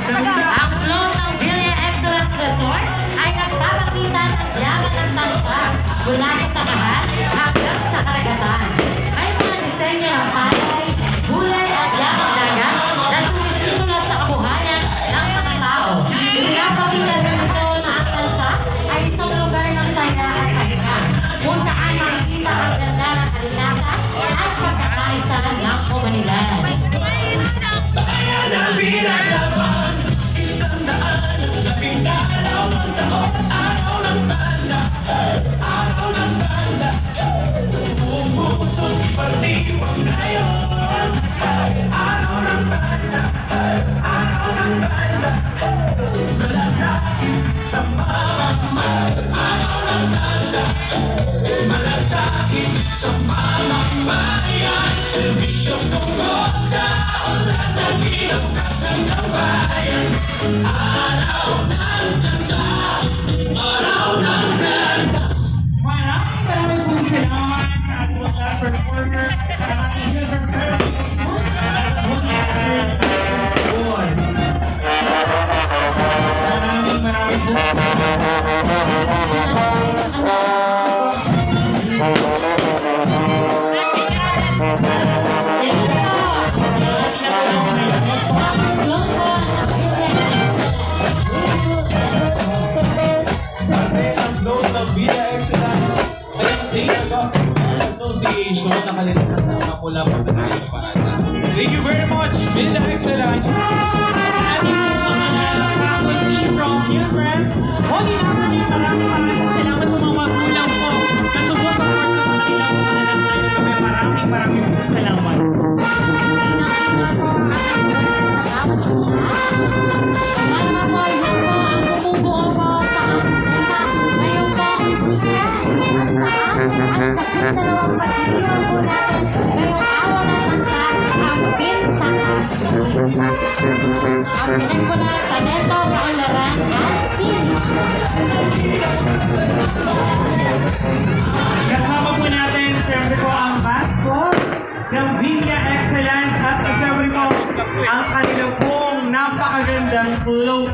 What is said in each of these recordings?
Ang float ng Villa Excellence Resort ay nagpapakita ng yaman ng bansa mula sa sakahan hanggang sa karagatan. May mga disenyo ng palay, gulay at yamang dagat na sumisimulo sa kabuhayan ng mga tao. Ipinapakita rin ito na ang bansa ay isang lugar ng saya at pahinga kung saan makikita ang ganda ng kalikasan at pagkakaisa ng komunidad. Malasakit sa mamamayan, serbisyong tungkol sa ulan na kinabukasan ng bayan. Araw ng dansa, araw ng dansa. Maraming pong salamat sa ating mga performer, sa ating silver medalist, Maraming po Association na kalimutan sa pula pagdating sa parada. Thank you very much, Villa Excellence. ating mga kapwa team from New Friends. Holy Natalie, maraming salamat sa mga magulang po na sumusuporta sa kanilang mga anak namin. So, maraming salamat. Dalawang pagkiriwan po natin ngayong araw ng bansa, ang Pintakas. Ang pelikula, talento, kaunlaran, at sino. Kasama po natin, siyempre po, ang mascot ng Villa Excellence at siyempre po, ang kanilang pong napakagandang float.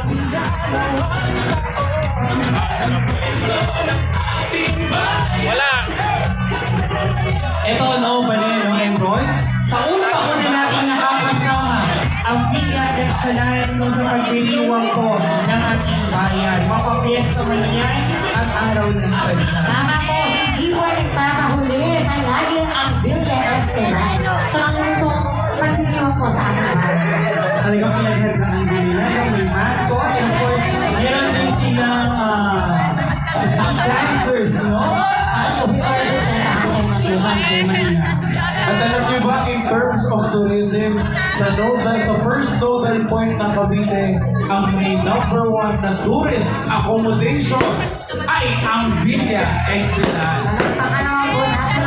Ito, no, bali, no, Enroy. Taon-taon na natin nakakasama ang Villa Excellence no, sa pagdiriwang ko ng ating bayan. Mapapiesta man yan at araw ng bansa. Tama po, iwan nagpapahuli palagi ang Villa Excellence. Sa kanilang pagkiriwan po sa ating bayan. Talagang pinaghandaan din nila yung may mascot. And of course, meron din silang dancers, no? At alam niyo ba, in terms of tourism, sa first nodal point ng Cavite, ang may number 1 na tourist accommodation ay ang Villa Excellence.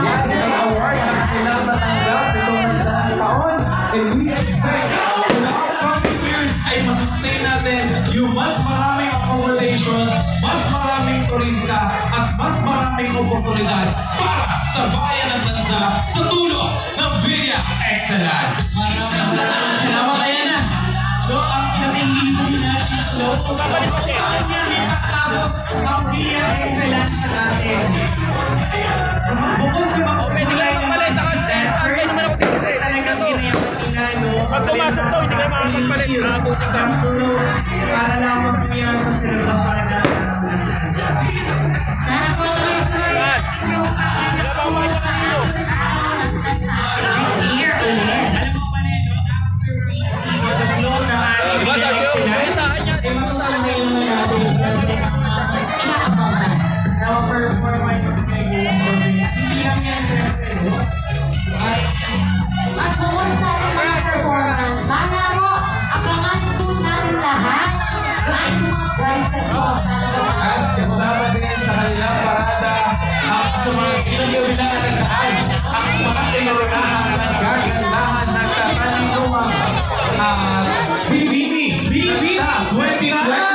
Yan ang award na pinapatanggap itong nagdaang taon. And we expect in the upcoming years ay masustain natin yung mas maraming accommodations, mas maraming turista, at mas maraming oportunidad para sa bayan ng bansa sa tulong ng Villa Excellence. Salamat kayo na. No, ang pinatingin po natin. So, ang niya ang Villa Excellence sa atin. Bukod sa mga pagkulay ng mga dancers, talagang ginayaman nila, no? Pag pumasok daw, hindi kayo makakagpalit. Para lamang po yan sa celebration ng dansa. Sana po tuloy-tuloy yung pagkakapos sa next year ulit. Alam mo ba rin, no? After we see the flow ng ating Villa Excellence, eh matutuloy naman natin na performance ngayon. Hindi lang yan, syempre, no? At bukod sa ating mga performance, bala mo, abangan po natin lahat yung ating mga prizes po. At kasama din sa kanilang parada sa mga kinagawinahan ng daan ang mga kinurinahan ng gagandahan ng katanungan BBB 2020